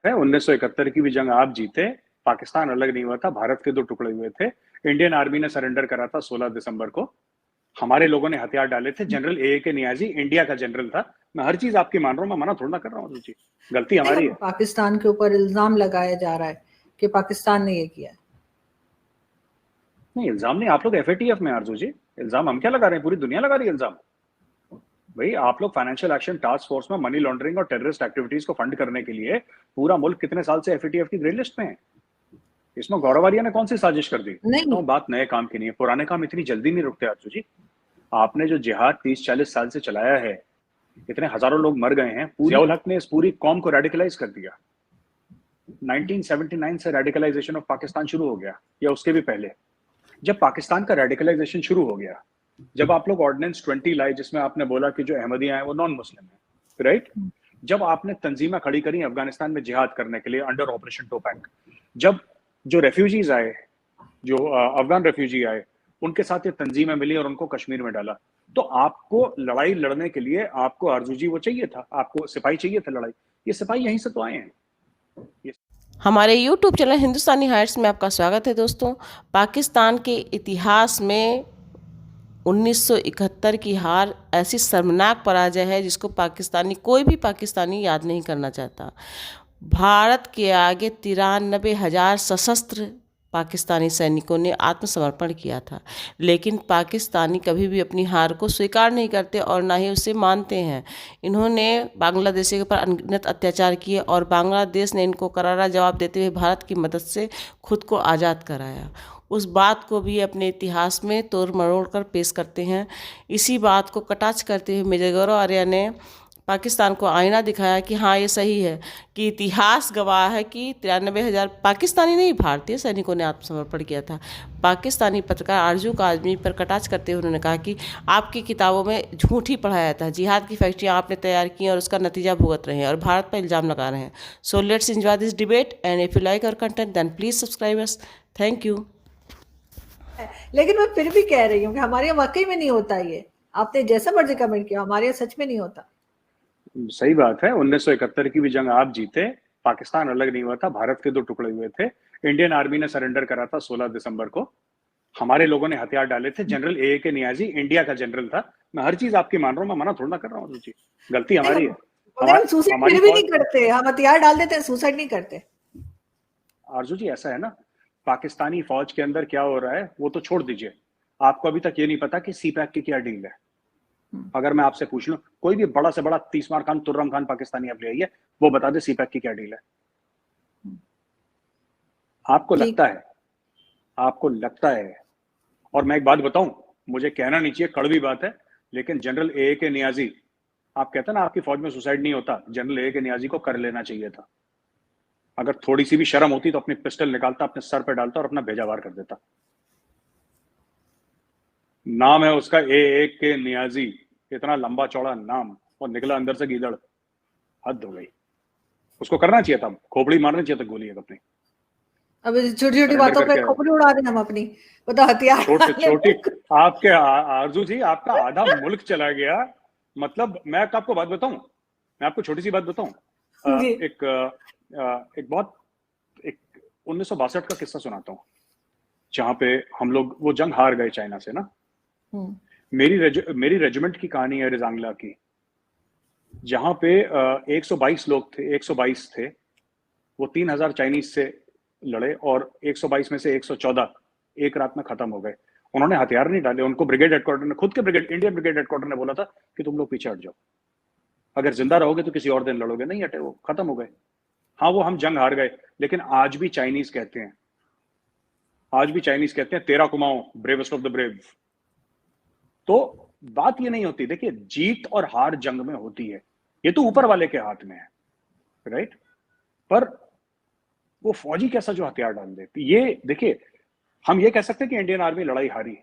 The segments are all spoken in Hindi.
है 1971 की भी जंग आप जीते। पाकिस्तान अलग नहीं हुआ था, भारत के दो टुकड़े हुए थे। इंडियन आर्मी ने सरेंडर करा था 16 दिसंबर को। हमारे लोगों ने हथियार डाले थे। जनरल ए के नियाजी इंडिया का जनरल था। मैं हर चीज आपकी मान रहा हूँ, मैं मना थोड़ा ना कर रहा हूँ। जी, गलती नहीं, हमारी है। पाकिस्तान के ऊपर इल्जाम लगाया जा रहा है कि पाकिस्तान ने ये किया। नहीं, इल्जाम नहीं, आप लोग एफएटीएफ में आरजू जी। इल्जाम हम क्या लगा रहे हैं, पूरी दुनिया लगा रही है इल्जाम। भाई आप लोग फाइनेंशियल एक्शन टास्क फोर्स में मनी लॉन्ड्रिंग और टेररिस्ट एक्टिविटीज को फंड करने के लिए पूरा मुल्क कितने साल से एफएटीएफ की ग्रे लिस्ट में है। इसमें गौरव आर्या ने कौन सी साजिश कर दी? नहीं, तो बात नए काम की नहीं है, पुराने काम इतनी जल्दी नहीं रुकते आरजू जी। आपने जो जिहाद 30-40 साल से चलाया है, इतने हजारों लोग मर गए हैं। जियाउल हक ने इस पूरी कौम को रेडिकलाइज कर दिया। 1979 से रेडिकलाइजेशन ऑफ पाकिस्तान शुरू हो गया, या उसके भी पहले। जब पाकिस्तान का रेडिकलाइजेशन शुरू हो गया, जब आप लोग ऑर्डिनेंस 20 लाए जिसमें आपने बोला कि जो अहमदिया हैं वो नॉन मुस्लिम है, राइट? जब आपने तंजीमें खड़ी करी अफगानिस्तान में जिहाद करने के लिए अंडर ऑपरेशन टोपैक, जब जो रेफ्यूजीज आए, जो अफगान रेफ्यूजी आए, उनके साथ ये तंजीमें मिली और उनको कश्मीर में डाला, तो आपको लड़ाई लड़ने के लिए आपको आरजूजी वो चाहिए था, आपको सिपाही चाहिए था लड़ाई। ये सिपाही यहीं से तो आए हैं। हमारे YouTube चैनल हिंदुस्तानी हाइट्स में आपका स्वागत है दोस्तों। पाकिस्तान के इतिहास में 1971 की हार ऐसी शर्मनाक पराजय है जिसको कोई भी पाकिस्तानी याद नहीं करना चाहता। भारत के आगे 93,000 सशस्त्र पाकिस्तानी सैनिकों ने आत्मसमर्पण किया था, लेकिन पाकिस्तानी कभी भी अपनी हार को स्वीकार नहीं करते और ना ही उसे मानते हैं। इन्होंने बांग्लादेशी के ऊपर अनगिनत अत्याचार किए और बांग्लादेश ने इनको करारा जवाब देते हुए भारत की मदद से खुद को आज़ाद कराया। उस बात को भी अपने इतिहास में तोड़ मरोड़ कर पेश करते हैं। इसी बात को कटाक्ष करते हुए मेजर गौरव आर्या ने पाकिस्तान को आईना दिखाया कि हाँ ये सही है कि इतिहास गवाह है कि 93,000 पाकिस्तानी नहीं भारतीय सैनिकों ने आत्मसमर्पण किया था। पाकिस्तानी पत्रकार आरजू काजमी पर कटाक्ष करते हुए उन्होंने कहा कि आपकी किताबों में झूठ ही पढ़ाया जाता है, जिहाद की फैक्ट्रियाँ आपने तैयार की और उसका नतीजा भुगत रहे हैं और भारत पर इल्ज़ाम लगा रहे हैं। So let's enjoy this debate and if you like our content then please subscribe us. Thank you. लेकिन मैं फिर भी कह रही हूँ कि हमारे यहाँ वाकई में नहीं होता ये। आपने जैसा मर्जी कमेंट किया, हमारे यहाँ सच में नहीं होता। सही बात है, 1971 की भी जंग आप जीते। पाकिस्तान अलग नहीं हुआ था, भारत के दो टुकड़े हुए थे। इंडियन आर्मी ने सरेंडर करा था 16 दिसंबर को। हमारे लोगों ने हथियार डाले थे। जनरल ए के नियाजी इंडिया का जनरल था। मैं हर चीज आपकी मान रहा हूँ, मैं मना थोड़ा ना कर रहा हूँ। जी, गलती हमारी है। मगर हम सुसाइड फिर भी नहीं करते, हम हथियार डाल देते हैं, सुसाइड नहीं करते। आरजू जी ऐसा है ना, पाकिस्तानी फौज के अंदर क्या हो रहा है वो तो छोड़ दीजिए। आपको अभी तक ये नहीं पता कि सीपैक की क्या डील है। अगर मैं आपसे पूछ लूं, कोई भी बड़ा से बड़ा तीसमार खान, तुर्रम खान पाकिस्तानी अब ले आइए, वो बता दे सीपैक की क्या डील है। आपको लगता है, आपको लगता है। और मैं एक बात बताऊं, मुझे कहना नहीं चाहिए, कड़वी बात है, लेकिन जनरल ए के नियाजी, आप कहते हैं ना आपकी फौज में सुसाइड नहीं होता, जनरल ए के नियाजी को कर लेना चाहिए था। अगर थोड़ी सी भी शर्म होती तो अपनी पिस्टल निकालता, अपने सर पे डालता और अपना भेजा वार कर देता। नाम है उसका ए के नियाजी, इतना लंबा चौड़ा नाम, और निकला अंदर से गीदड़। हद हो गई। उसको करना चाहिए था, खोपड़ी मारनी चाहिए था गोली अपनी। अब छोटी छोटी बातों पे खोपड़ी उड़ा दें हम अपनी, बता हथियार छोटी आपके आरजू जी, आपका आधा मुल्क चला गया। मतलब मैं आपको बात बताऊं, मैं आपको छोटी सी बात बताऊं। एक बहुत 1962 का किस्सा सुनाता हूं, जहां पे हम लोग वो जंग हार गए चाइना से ना। मेरी रेजिमेंट की कहानी है रिजांगला की, जहां पे 122 लोग थे, 122 थे। वो 3,000 चाइनीज से लड़े और 122 में से 114 एक रात में खत्म हो गए। उन्होंने हथियार नहीं डाले, उनको ब्रिगेड हेडक्वार्टर ने, खुद के इंडियन ब्रिगेड हेडक्वार्टर ने बोला था कि तुम लोग पीछे हट जाओ, अगर जिंदा रहोगे तो किसी और दिन लड़ोगे। नहीं हटे, वो खत्म हो गए। हाँ, वो हम जंग हार गए, लेकिन आज भी चाइनीज कहते हैं, आज भी चाइनीज कहते हैं तेरा Kumaon, bravest of the brave. तो बात ये नहीं होती, देखिए जीत और हार जंग में होती है, ये तो ऊपर वाले के हाथ में है, राइट? पर वो फौजी कैसा जो हथियार डाल दे, ये देखिए, हम ये कह सकते हैं कि इंडियन आर्मी लड़ाई हारी,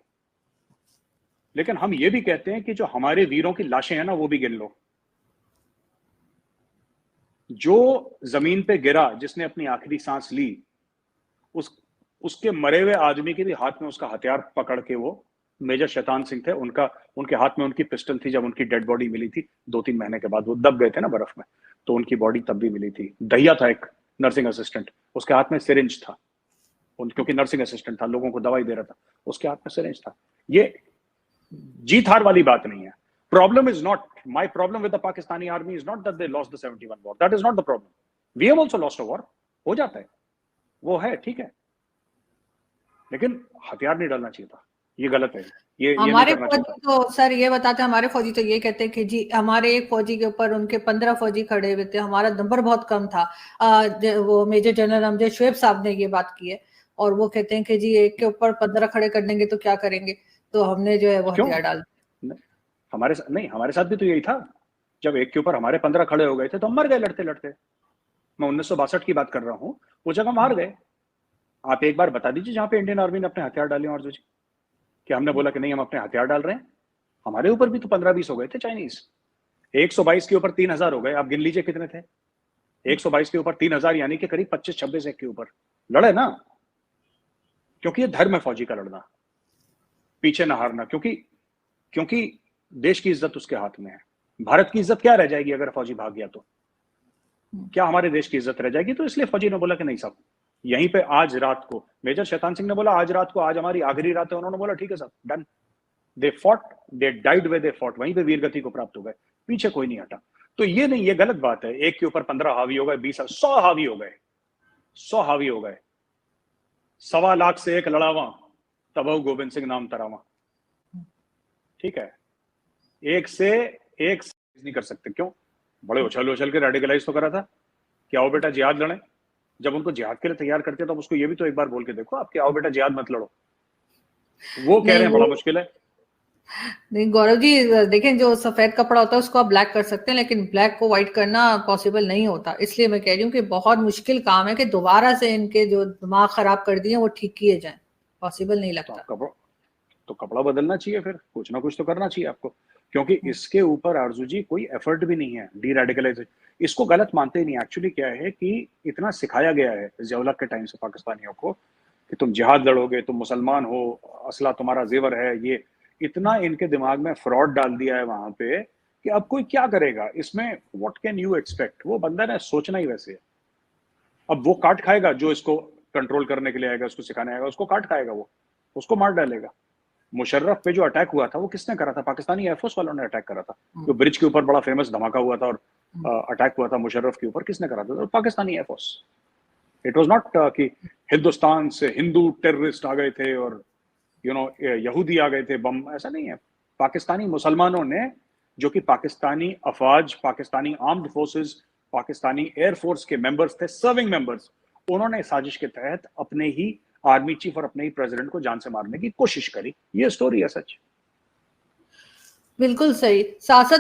लेकिन हम ये भी कहते हैं कि जो हमारे वीरों की लाशें हैं ना, वो भी गिन लो। जो जमीन पे गिरा, जिसने अपनी आखिरी सांस ली, उसके मरे हुए आदमी के भी हाथ में उसका हथियार पकड़ के, वो मेजर शैतान सिंह थे, उनके हाथ में उनकी पिस्टल थी। जब उनकी डेड बॉडी मिली थी 2-3 महीने के बाद, वो दब गए थे ना बर्फ में, तो उनकी बॉडी तब भी मिली थी। दहिया था एक नर्सिंग असिस्टेंट, उसके हाथ में सिरिंज था, क्योंकि नर्सिंग असिस्टेंट था, लोगों को दवाई दे रहा था, उसके हाथ में सिरिंज था। ये जीत हार वाली बात नहीं है। Problem is not, my problem with the Pakistani army is not that they lost the 71 war, that is not the problem. We have also lost a war, हो जाता है, वो है, ठीक है, लेकिन हथियार नहीं डालना चाहिए था, ये गलत है। ये हमारे फौजी तो सर ये बताते हैं, हमारे फौजी तो ये कहते हैं कि जी हमारे एक फौजी के ऊपर उनके 15 फौजी खड़े हुए थे, हमारा नंबर बहुत कम था। वो मेजर जनरल अमजद शोएब साहब ने ये बात की है, और वो कहते हैं कि जी एक के ऊपर 15 खड़े कर देंगे तो क्या करेंगे, तो हमने जो है वो हथियार डाल। हमारे साथ भी तो यही था, जब एक के ऊपर हमारे 15 खड़े हो गए थे तो हम मर गए लड़ते लड़ते। मैं 1962 की बात कर रहा हूँ, वो जगह मार गए। आप एक बार बता दीजिए जहां पे इंडियन आर्मी ने अपने हथियार डाले और जो कि हमने बोला कि नहीं हम अपने हथियार डाल रहे हैं। हमारे ऊपर भी तो 15-20 हो गए थे चाइनीज। 122 के ऊपर 3000 हो गए, आप गिन लीजिए कितने थे। 122 के ऊपर 3000 यानी कि करीब 25-26 एक के ऊपर लड़े ना, क्योंकि ये धर्म है फौजी का लड़ना, पीछे ना हारना, क्योंकि देश की इज्जत उसके हाथ में है। भारत की इज्जत क्या रह जाएगी अगर फौजी भाग गया तो? क्या हमारे देश की इज्जत रह जाएगी? तो इसलिए फौजी ने बोला कि नहीं साहब, यहीं पे आज रात को, मेजर शैतान सिंह ने बोला आज रात को, आज हमारी आखिरी रात है। उन्होंने बोला ठीक है साहब, done. They fought, they died way they fought, वहीं पे वीरगति को प्राप्त हो गए, पीछे कोई नहीं हटा। तो ये नहीं, ये गलत बात है। एक के ऊपर 15 हावी हो गए, 20, 100 हावी हो गए, 100 हावी हो गए, 1.25 लाख से एक लड़ावा, तब गोविंद सिंह नाम तरावा, ठीक है। एक से नहीं कर सकते, क्यों? बड़े उछल के रेडिकलाइज तो करा था कि आओ बेटा जिहाद लड़े। जब उनको जिहाद के लिए तैयार करते तो उसको ये भी तो एक बार बोल के देखो आपके, आओ बेटा जिहाद मत लड़ो। वो कह रहे हैं बड़ा मुश्किल है। नहीं गौरव जी, देखें जो सफेद कपड़ा होता है उसको आप ब्लैक कर सकते हैं, लेकिन ब्लैक को व्हाइट करना पॉसिबल नहीं होता। इसलिए मैं कह रही हूँ कि बहुत मुश्किल काम है कि दोबारा से इनके जो दिमाग खराब कर दिए वो ठीक किए जाएं, पॉसिबल नहीं लगता। तो कपड़ा बदलना चाहिए, फिर कुछ ना कुछ तो करना चाहिए आपको, क्योंकि इसके ऊपर आरजू जी कोई एफर्ट भी नहीं है। डी रेडिकलाइजेशन इसको गलत मानते ही नहीं। एक्चुअली क्या है कि इतना सिखाया गया है ज़िया-उल-हक के टाइम से पाकिस्तानियों को कि तुम जिहाद लड़ोगे, तुम मुसलमान हो, असला तुम्हारा जेवर है। ये इतना इनके दिमाग में फ्रॉड डाल दिया है वहां पे कि अब कोई क्या करेगा इसमें। What can you expect? वो बंदा ने सोचना ही वैसे है। अब वो काट खाएगा जो इसको कंट्रोल करने के लिए आएगा, उसको सिखाने आएगा, उसको काट खाएगा, वो उसको मार डालेगा। मुशर्रफ पे जो अटैक हुआ था वो किसने करा था? पाकिस्तानी एयरफोर्स वालों ने अटैक करा था। जो ब्रिज के ऊपर बड़ा फेमस धमाका हुआ था और अटैक हुआ था मुशर्रफ के ऊपर, किसने करा था? तो Pakistani air force. It was not कि हिंदुस्तान से हिंदू टेररिस्ट आ गए थे और यहूदी आ गए थे बम, ऐसा नहीं है। पाकिस्तानी मुसलमानों ने, जो कि पाकिस्तानी अफवाज, Pakistani armed forces, Pakistani air force के मेंबर्स थे, सर्विंग मेंबर्स, उन्होंने साजिश के तहत अपने ही आर्मी चीफ और अपने ही प्रेसिडेंट को जान से मारने की कोशिश करी। ये स्टोरी है सच। बिल्कुल सही। साथ